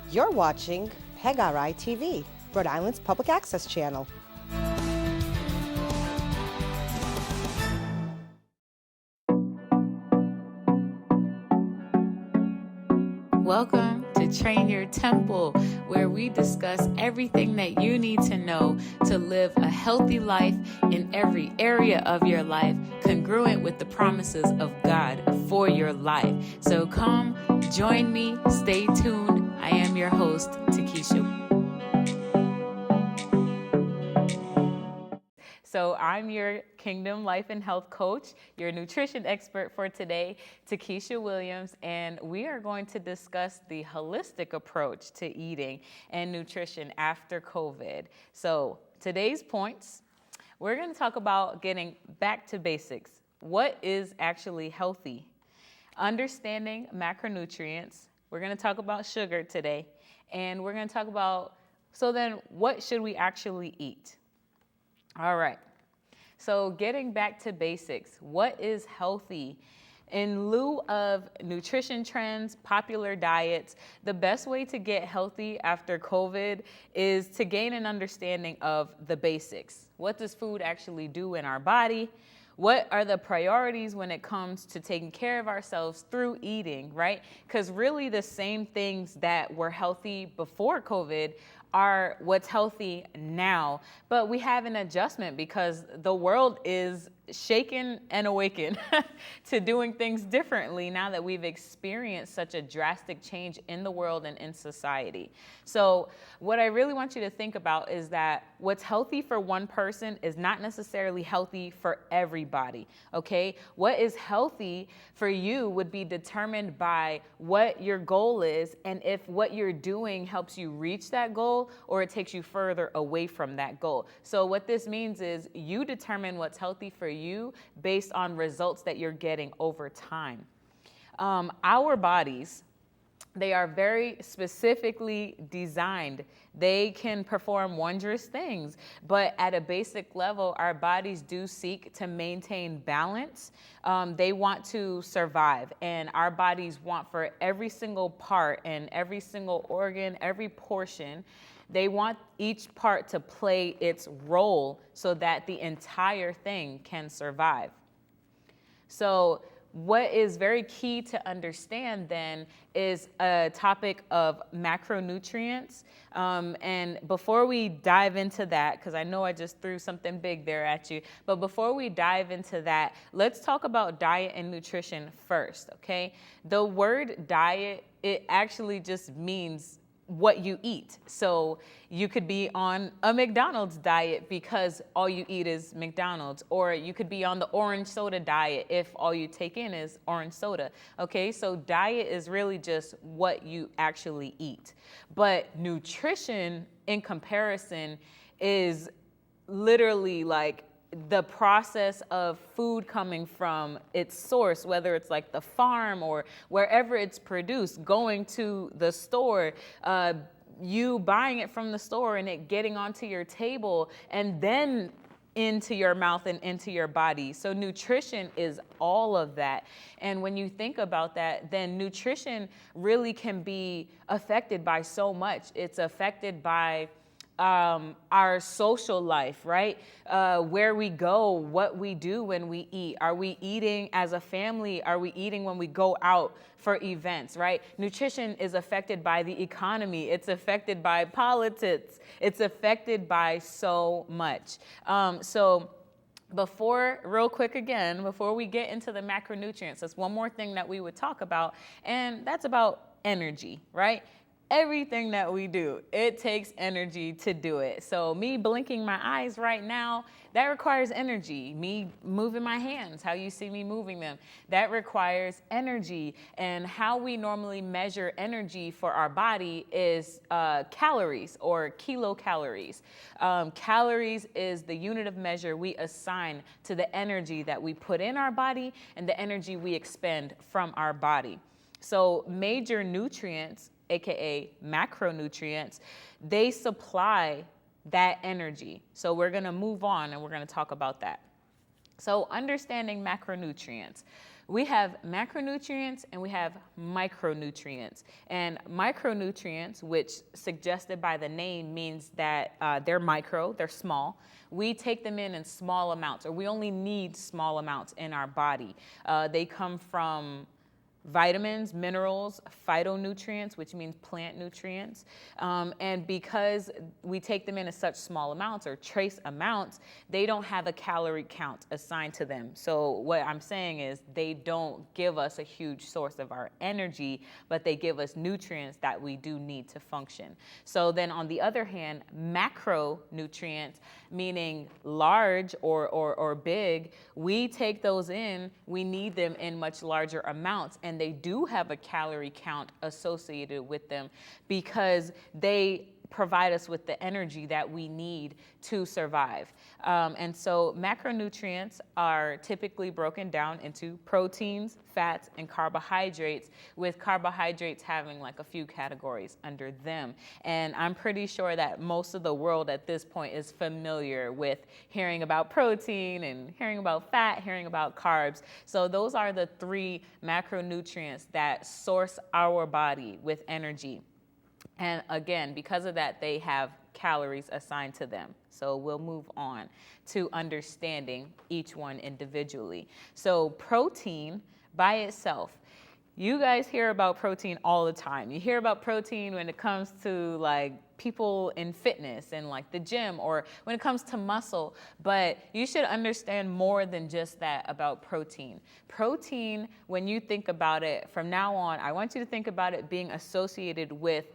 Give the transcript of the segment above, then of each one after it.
You're watching PEGRI TV, Rhode Island's public access channel. Welcome to Train Your Temple, where we discuss everything that you need to know to live a healthy life in every area of your life, congruent with the promises of God for your life. So come, join me, stay tuned. I am your host, Takesha. So I'm your Kingdom Life and Health Coach, your nutrition expert for today, Takesha Williams, and we are going to discuss the holistic approach to eating and nutrition after COVID. So today's points, we're going to talk about getting back to basics. What is actually healthy? Understanding macronutrients. We're going to talk about sugar today, and we're going to talk about, so then what should we actually eat? All right. So getting back to basics, what is healthy? In lieu of nutrition trends, popular diets, the best way to get healthy after COVID is to gain an understanding of the basics. What does food actually do in our body? What are the priorities when it comes to taking care of ourselves through eating, right? Because really the same things that were healthy before COVID are what's healthy now. But we have an adjustment because the world is shaken and awakened to doing things differently now that we've experienced such a drastic change in the world and in society. So what I really want you to think about is that what's healthy for one person is not necessarily healthy for everybody, okay? What is healthy for you would be determined by what your goal is and if what you're doing helps you reach that goal or it takes you further away from that goal. So what this means is you determine what's healthy for you based on results that you're getting over time. Our bodies, they are very specifically designed. They can perform wondrous things, but at a basic level, our bodies do seek to maintain balance. They want to survive, and our bodies want for every single part and every single organ, every portion, they want each part to play its role so that the entire thing can survive. So what is very key to understand then is a topic of macronutrients. And before we dive into that, because I know I just threw something big there at you, but before we dive into that, let's talk about diet and nutrition first, okay? The word diet, it actually just means what you eat. So you could be on a McDonald's diet because all you eat is McDonald's, or you could be on the orange soda diet if all you take in is orange soda. Okay, so diet is really just what you actually eat. But nutrition in comparison is literally like the process of food coming from its source, whether it's like the farm or wherever it's produced, going to the store, you buying it from the store and it getting onto your table and then into your mouth and into your body. So nutrition is all of that. And when you think about that, then nutrition really can be affected by so much. It's affected by our social life, right? Where we go, what we do when we eat. Are we eating as a family? Are we eating when we go out for events, right? Nutrition is affected by the economy. It's affected by politics. It's affected by so much. Real quick again, before we get into the macronutrients, that's one more thing that we would talk about, and that's about energy, right? Everything that we do, it takes energy to do it. So me blinking my eyes right now, that requires energy. Me moving my hands, how you see me moving them, that requires energy. And how we normally measure energy for our body is calories or kilocalories. Calories is the unit of measure we assign to the energy that we put in our body and the energy we expend from our body. So major nutrients, aka macronutrients, they supply that energy. So we're going to move on and we're going to talk about that. So understanding macronutrients. We have macronutrients and we have micronutrients. And micronutrients, which suggested by the name, means that they're micro, they're small. We take them in small amounts, or we only need small amounts in our body. They come from vitamins, minerals, phytonutrients, which means plant nutrients. And because we take them in such small amounts or trace amounts, they don't have a calorie count assigned to them. So what I'm saying is they don't give us a huge source of our energy, but they give us nutrients that we do need to function. So then on the other hand, macronutrients, meaning large or big, we take those in, we need them in much larger amounts, and they do have a calorie count associated with them because they provide us with the energy that we need to survive. And so macronutrients are typically broken down into proteins, fats, and carbohydrates, with carbohydrates having like a few categories under them. And I'm pretty sure that most of the world at this point is familiar with hearing about protein and hearing about fat, hearing about carbs. So those are the three macronutrients that source our body with energy. And again, because of that, they have calories assigned to them. So we'll move on to understanding each one individually. So protein by itself, you guys hear about protein all the time. You hear about protein when it comes to like people in fitness and like the gym, or when it comes to muscle, but you should understand more than just that about protein. Protein, when you think about it from now on, I want you to think about it being associated with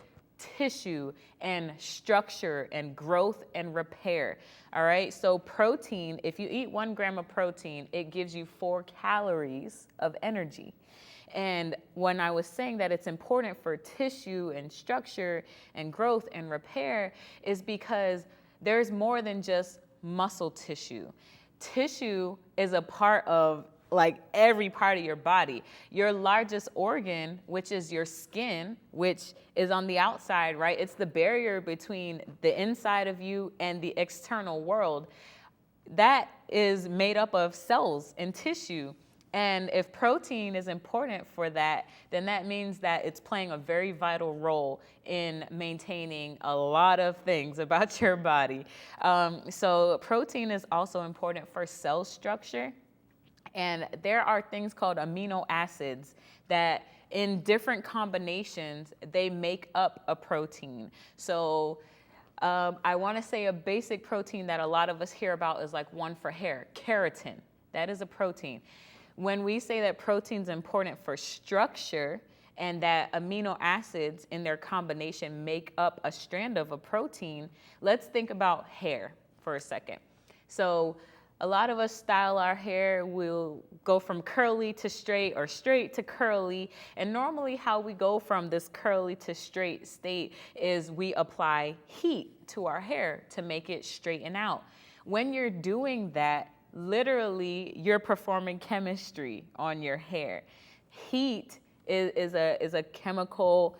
tissue and structure and growth and repair. All right. So protein, if you eat 1 gram of protein, it gives you 4 calories of energy. And when I was saying that it's important for tissue and structure and growth and repair, is because there's more than just muscle tissue. Tissue is a part of like every part of your body. Your largest organ, which is your skin, which is on the outside, right? It's the barrier between the inside of you and the external world. That is made up of cells and tissue. And if protein is important for that, then that means that it's playing a very vital role in maintaining a lot of things about your body. So protein is also important for cell structure. And there are things called amino acids that in different combinations, they make up a protein. So I want to say a basic protein that a lot of us hear about is like one for hair, keratin. That is a protein. When we say that protein is important for structure and that amino acids in their combination make up a strand of a protein, let's think about hair for a second. So a lot of us style our hair. We'll go from curly to straight or straight to curly. And normally how we go from this curly to straight state is we apply heat to our hair to make it straighten out. When you're doing that, literally you're performing chemistry on your hair. Heat is a chemical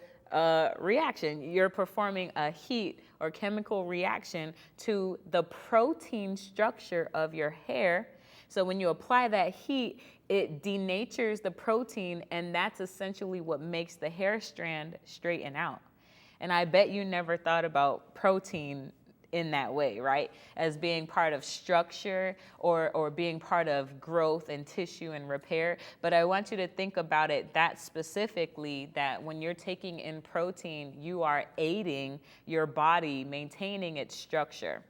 reaction. You're performing a heat or chemical reaction to the protein structure of your hair. So when you apply that heat, it denatures the protein, and that's essentially what makes the hair strand straighten out. And I bet you never thought about protein in that way, right? As being part of structure or being part of growth and tissue and repair. But I want you to think about it that specifically, that when you're taking in protein, you are aiding your body maintaining its structure.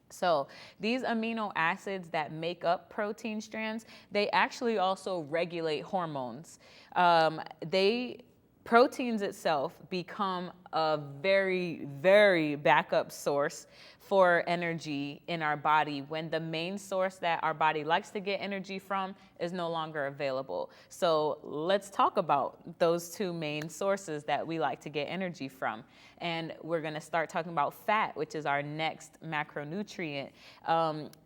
So these amino acids that make up protein strands, they actually also regulate hormones. Proteins itself become a very, very backup source for energy in our body when the main source that our body likes to get energy from is no longer available. So let's talk about those two main sources that we like to get energy from. And we're going to start talking about fat, which is our next macronutrient.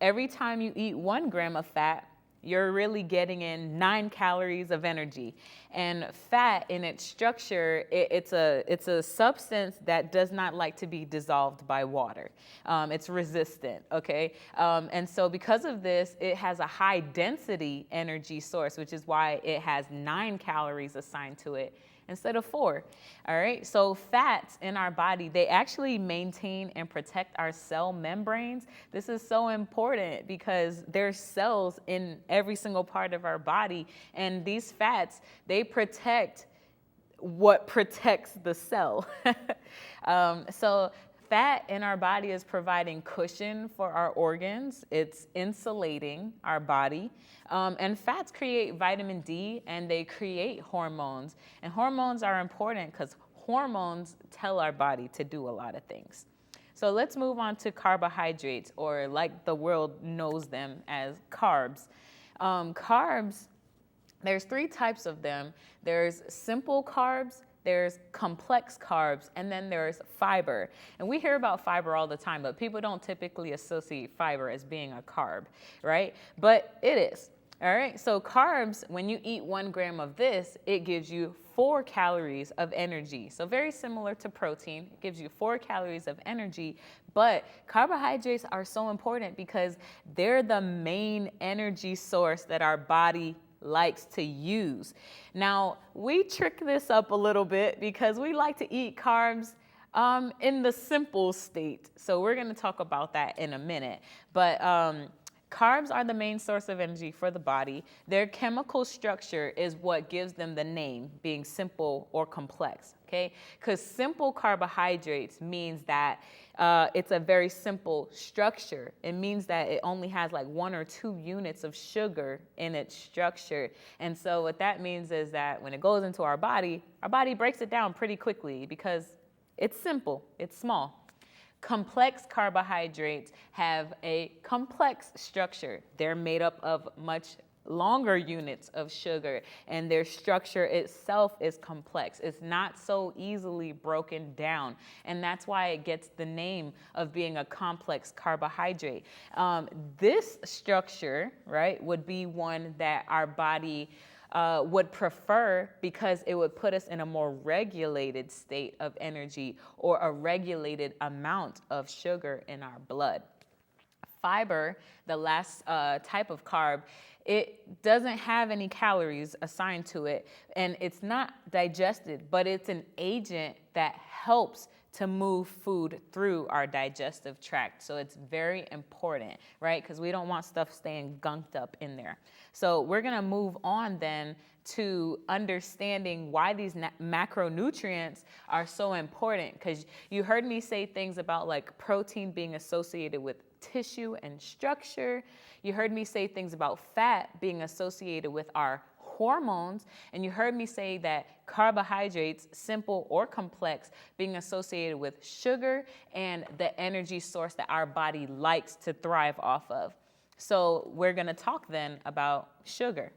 Every time you eat 1 gram of fat, you're really getting in 9 calories of energy. And fat in its structure, it's a substance that does not like to be dissolved by water. It's resistant, okay? And so because of this, it has a high density energy source, which is why it has 9 calories assigned to it instead of 4. All right, so fats in our body, they actually maintain and protect our cell membranes. This is so important because there's cells in every single part of our body, and these fats, they protect what protects the cell. So fat in our body is providing cushion for our organs. It's insulating our body. And fats create vitamin D, and they create hormones. And hormones are important because hormones tell our body to do a lot of things. So let's move on to carbohydrates, or like the world knows them as carbs. Carbs, there's 3 types of them. There's simple carbs, there's complex carbs, and then there's fiber. And we hear about fiber all the time, but people don't typically associate fiber as being a carb, right? But it is. All right, so carbs, when you eat 1 gram of this, it gives you 4 calories of energy. So very similar to protein, it gives you 4 calories of energy, but carbohydrates are so important because they're the main energy source that our body likes to use. Now, we trick this up a little bit because we like to eat carbs in the simple state. So we're gonna talk about that in a minute. But carbs are the main source of energy for the body. Their chemical structure is what gives them the name, being simple or complex, okay? Because simple carbohydrates means that it's a very simple structure. It means that it only has like 1 or 2 units of sugar in its structure. And so what that means is that when it goes into our body breaks it down pretty quickly because it's simple, it's small. Complex carbohydrates have a complex structure. They're made up of much longer units of sugar, and their structure itself is complex. It's not so easily broken down, and that's why it gets the name of being a complex carbohydrate. This structure, right, would be one that our body would prefer because it would put us in a more regulated state of energy or a regulated amount of sugar in our blood. Fiber, the last type of carb, it doesn't have any calories assigned to it, and it's not digested, but it's an agent that helps to move food through our digestive tract. So it's very important, right? Because we don't want stuff staying gunked up in there. So we're gonna move on then to understanding why these macronutrients are so important. Because you heard me say things about like protein being associated with tissue and structure. You heard me say things about fat being associated with our hormones, and you heard me say that carbohydrates, simple or complex, being associated with sugar and the energy source that our body likes to thrive off of. So we're gonna talk then about sugar.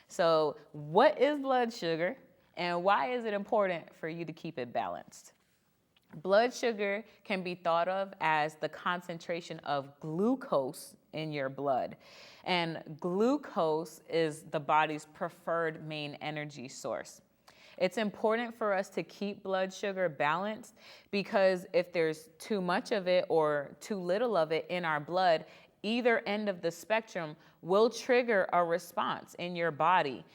So what is blood sugar, and why is it important for you to keep it balanced? Blood sugar can be thought of as the concentration of glucose in your blood. And glucose is the body's preferred main energy source. It's important for us to keep blood sugar balanced because if there's too much of it or too little of it in our blood, either end of the spectrum will trigger a response in your body.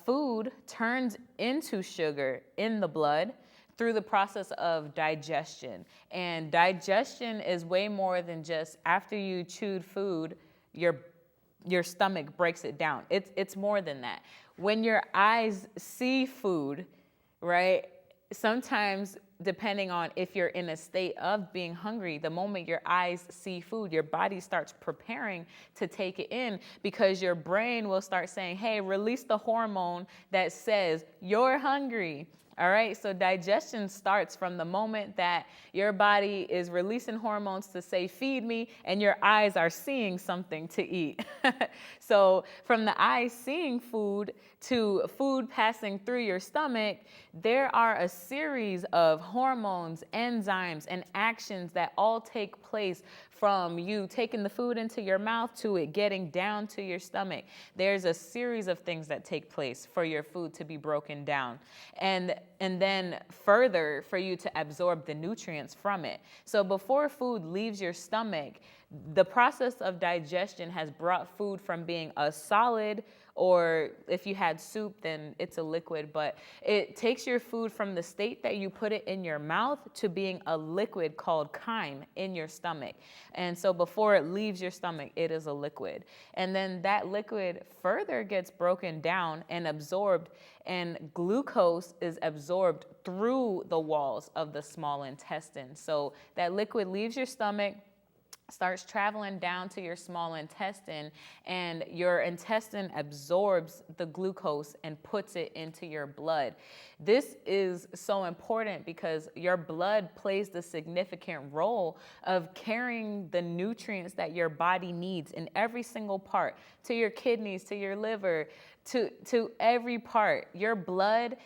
Food turns into sugar in the blood through the process of digestion. And digestion is way more than just after you chewed food, your stomach breaks it down. It's more than that. When your eyes see food, right, sometimes depending on if you're in a state of being hungry, the moment your eyes see food, your body starts preparing to take it in because your brain will start saying, hey, release the hormone that says you're hungry. All right, so digestion starts from the moment that your body is releasing hormones to say, feed me, and your eyes are seeing something to eat. So from the eyes seeing food to food passing through your stomach, there are a series of hormones, enzymes, and actions that all take place from you taking the food into your mouth to it getting down to your stomach. There's a series of things that take place for your food to be broken down. And then further for you to absorb the nutrients from it. So before food leaves your stomach, the process of digestion has brought food from being a solid, or if you had soup, then it's a liquid, but it takes your food from the state that you put it in your mouth to being a liquid called chyme in your stomach. And so before it leaves your stomach, it is a liquid. And then that liquid further gets broken down and absorbed, and glucose is absorbed through the walls of the small intestine. So that liquid leaves your stomach, starts traveling down to your small intestine, and your intestine absorbs the glucose and puts it into your blood. This is so important because your blood plays the significant role of carrying the nutrients that your body needs in every single part, to your kidneys, to your liver, to every part. Your blood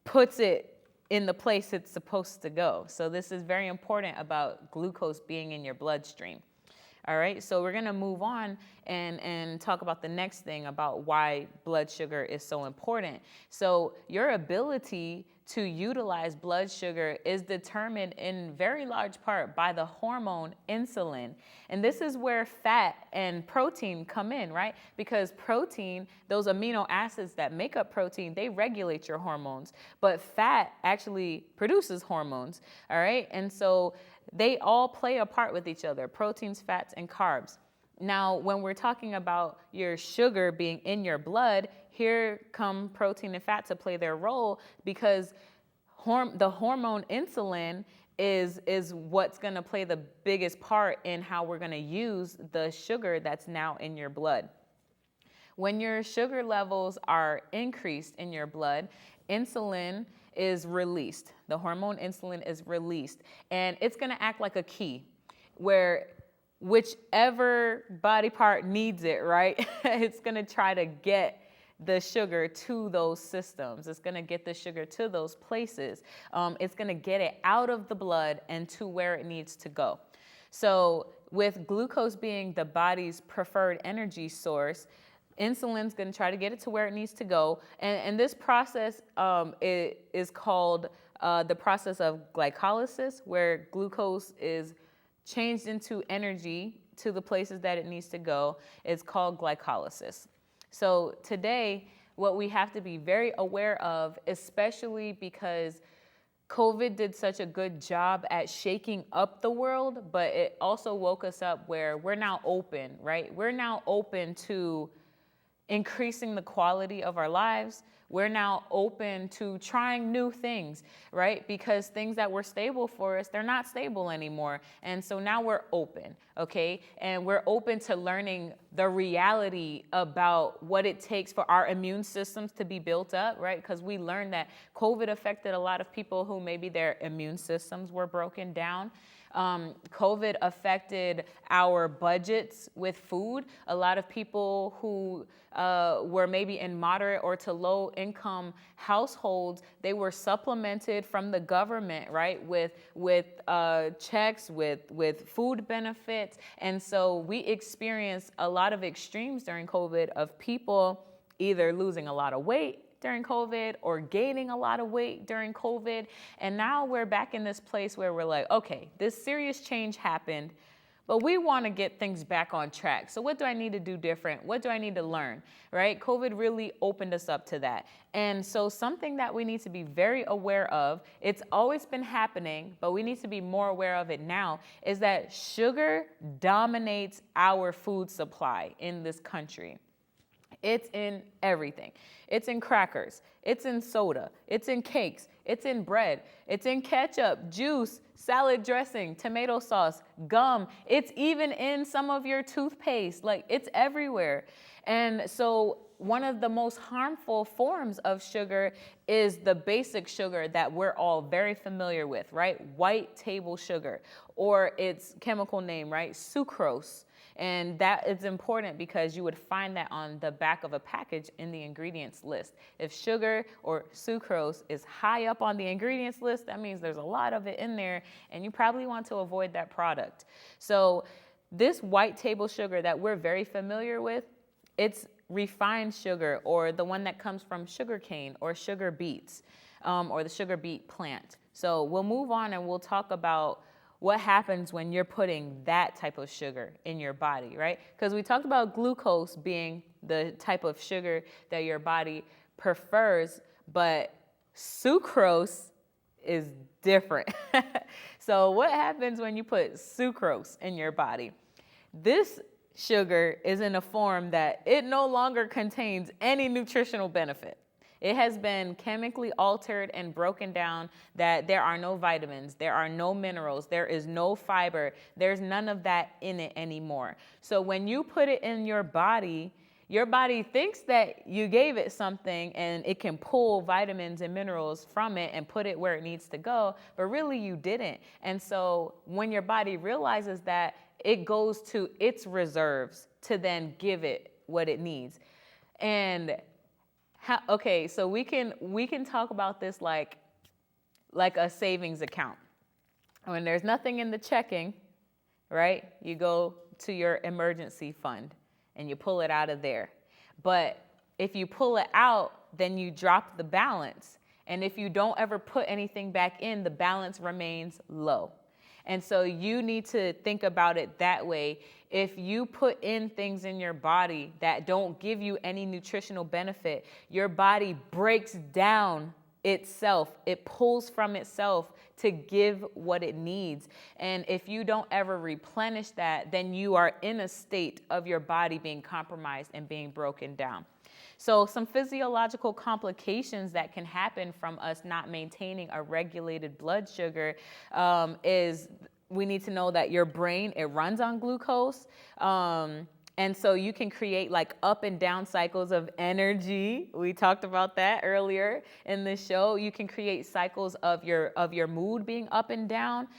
puts it in the place it's supposed to go. So this is very important about glucose being in your bloodstream. All right, so we're gonna move on and talk about the next thing about why blood sugar is so important. So your ability to utilize blood sugar is determined in very large part by the hormone insulin. And this is where fat and protein come in, right? Because protein, those amino acids that make up protein, they regulate your hormones, but fat actually produces hormones, all right? And so they all play a part with each other, proteins, fats, and carbs. Now, when we're talking about your sugar being in your blood, here come protein and fat to play their role, because the hormone insulin is what's going to play the biggest part in how we're going to use the sugar that's now in your blood. When your sugar levels are increased in your blood, insulin is released. The hormone insulin is released, and it's going to act like a key where whichever body part needs it, right? It's going to try to get the sugar to those systems. It's going to get the sugar to those places. It's going to get it out of the blood and to where it needs to go. So with glucose being the body's preferred energy source, insulin's going to try to get it to where it needs to go. And this process is called the process of glycolysis, where glucose is changed into energy to the places that it needs to go. It's called glycolysis. So today, what we have to be very aware of, especially because COVID did such a good job at shaking up the world, but it also woke us up where we're now open, right? We're now open to increasing the quality of our lives. We're now open to trying new things, right? Because things that were stable for us, they're not stable anymore. And so now we're open, okay? And we're open to learning the reality about what it takes for our immune systems to be built up, right? Because we learned that COVID affected a lot of people who maybe their immune systems were broken down. COVID affected our budgets with food. A lot of people who were maybe in moderate or to low income households, they were supplemented from the government, right, with checks, with food benefits. And so we experienced a lot of extremes during COVID of people either losing a lot of weight during COVID or gaining a lot of weight during COVID. And now we're back in this place where we're like, okay, this serious change happened, but we want to get things back on track. So what do I need to do different? What do I need to learn, right? COVID really opened us up to that. And so something that we need to be very aware of, it's always been happening, but we need to be more aware of it now, is that sugar dominates our food supply in this country. It's in everything. It's in crackers. It's in soda. It's in cakes. It's in bread. It's in ketchup, juice, salad dressing, tomato sauce, gum. It's even in some of your toothpaste. Like, it's everywhere. And so one of the most harmful forms of sugar is the basic sugar that we're all very familiar with, right? White table sugar, or its chemical name, right? Sucrose. And that is important because you would find that on the back of a package in the ingredients list. If sugar or sucrose is high up on the ingredients list, that means there's a lot of it in there, and you probably want to avoid that product. So this white table sugar that we're very familiar with, it's refined sugar, or the one that comes from sugar cane or sugar beets, or the sugar beet plant. So we'll move on and we'll talk about what happens when you're putting that type of sugar in your body, right? Because we talked about glucose being the type of sugar that your body prefers, but sucrose is different. So what happens when you put sucrose in your body? This sugar is in a form that it no longer contains any nutritional benefit. It has been chemically altered and broken down that there are no vitamins, there are no minerals, there is no fiber, there's none of that in it anymore. So when you put it in your body thinks that you gave it something and it can pull vitamins and minerals from it and put it where it needs to go, but really you didn't. And so when your body realizes that, it goes to its reserves to then give it what it needs. And okay, so we can talk about this like a savings account. When there's nothing in the checking, right? You go to your emergency fund and you pull it out of there. But if you pull it out, then you drop the balance. And if you don't ever put anything back in, the balance remains low. And so you need to think about it that way. If you put in things in your body that don't give you any nutritional benefit, your body breaks down itself. It pulls from itself to give what it needs. And if you don't ever replenish that, then you are in a state of your body being compromised and being broken down. So some physiological complications that can happen from us not maintaining a regulated blood sugar is we need to know that your brain, it runs on glucose. And so you can create like up and down cycles of energy. We talked about that earlier in the show. You can create cycles of your mood being up and down.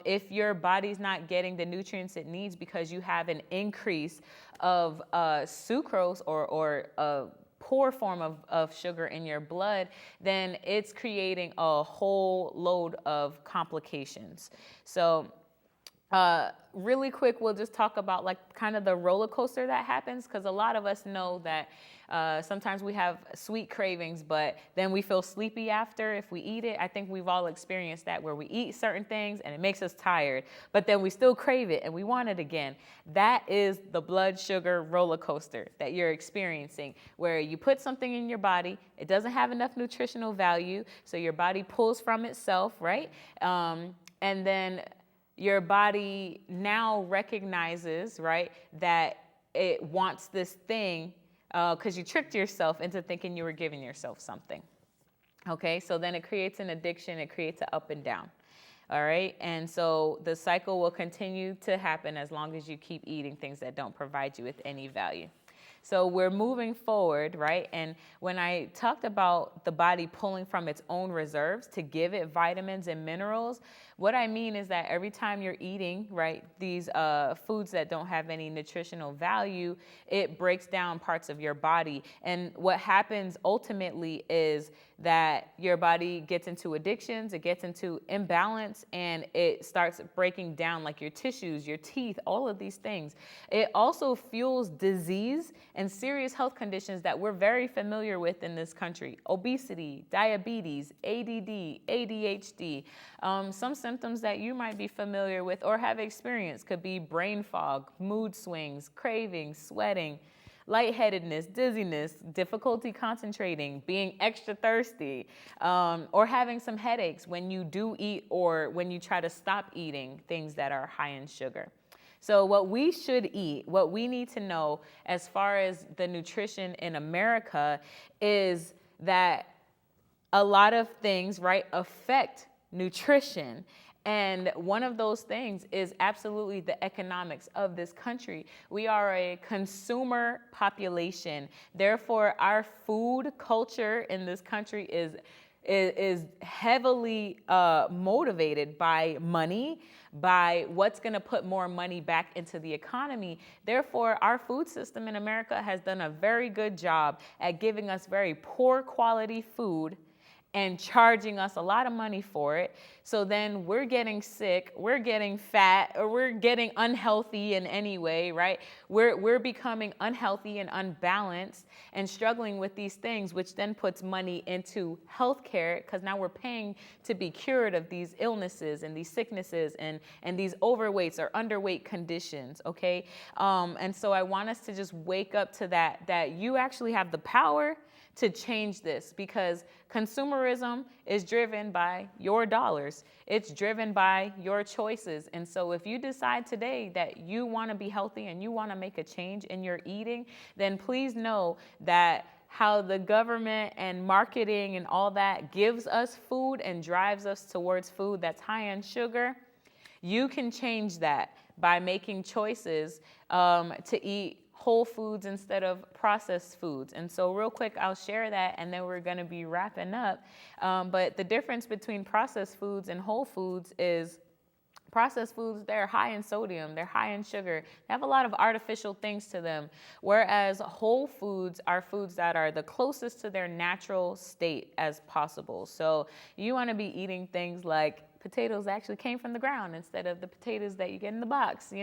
If your body's not getting the nutrients it needs because you have an increase of sucrose or a poor form of sugar in your blood, then it's creating a whole load of complications. So really quick, we'll just talk about like kind of the roller coaster that happens, because a lot of us know that sometimes we have sweet cravings, but then we feel sleepy after if we eat it. I think we've all experienced that, where we eat certain things and it makes us tired, but then we still crave it and we want it again. That is the blood sugar roller coaster that you're experiencing, where you put something in your body, it doesn't have enough nutritional value, so your body pulls from itself, right? And then your body now recognizes, right, that it wants this thing because you tricked yourself into thinking you were giving yourself something. Okay, so then it creates an addiction, it creates an up and down. All right, and so the cycle will continue to happen as long as you keep eating things that don't provide you with any value. So we're moving forward, right? And when I talked about the body pulling from its own reserves to give it vitamins and minerals, what I mean is that every time you're eating, right, these foods that don't have any nutritional value, it breaks down parts of your body. And what happens ultimately is that your body gets into addictions, it gets into imbalance, and it starts breaking down like your tissues, your teeth, all of these things. It also fuels disease and serious health conditions that we're very familiar with in this country: obesity, diabetes, ADD, ADHD. Some symptoms that you might be familiar with or have experienced could be brain fog, mood swings, cravings, sweating, lightheadedness, dizziness, difficulty concentrating, being extra thirsty, or having some headaches when you do eat or when you try to stop eating things that are high in sugar. So what we should eat, what we need to know as far as the nutrition in America, is that a lot of things, right, affect nutrition. And one of those things is absolutely the economics of this country. We are a consumer population. Therefore, our food culture in this country is is heavily motivated by money, by what's going to put more money back into the economy. Therefore, our food system in America has done a very good job at giving us very poor quality food and charging us a lot of money for it. So then we're getting sick, we're getting fat, or we're getting unhealthy in any way, right? We're becoming unhealthy and unbalanced and struggling with these things, which then puts money into healthcare, because now we're paying to be cured of these illnesses and these sicknesses and these overweights or underweight conditions, okay? And so I want us to just wake up to that you actually have the power to change this, because consumerism is driven by your dollars. It's driven by your choices. And so if you decide today that you want to be healthy and you want to make a change in your eating, then please know that how the government and marketing and all that gives us food and drives us towards food that's high in sugar, you can change that by making choices to eat whole foods instead of processed foods. And so real quick, I'll share that, and then we're going to be wrapping up. But the difference between processed foods and whole foods is processed foods, they're high in sodium, they're high in sugar, they have a lot of artificial things to them, whereas whole foods are foods that are the closest to their natural state as possible. So you want to be eating things like potatoes actually came from the ground instead of the potatoes that you get in the box,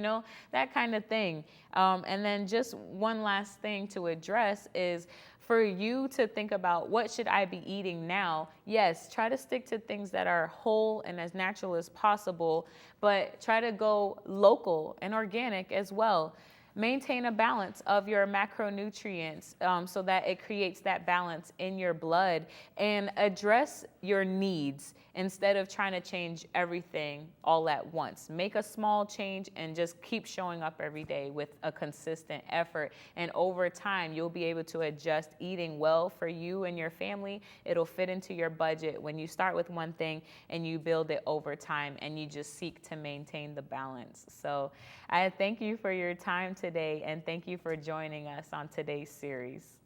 that kind of thing. And then just one last thing to address is for you to think about, what should I be eating now? Yes, try to stick to things that are whole and as natural as possible, but try to go local and organic as well. Maintain a balance of your macronutrients so that it creates that balance in your blood, and address your needs instead of trying to change everything all at once. Make a small change and just keep showing up every day with a consistent effort. And over time, you'll be able to adjust eating well for you and your family. It'll fit into your budget when you start with one thing and you build it over time, and you just seek to maintain the balance. So I thank you for your time today, and thank you for joining us on today's series.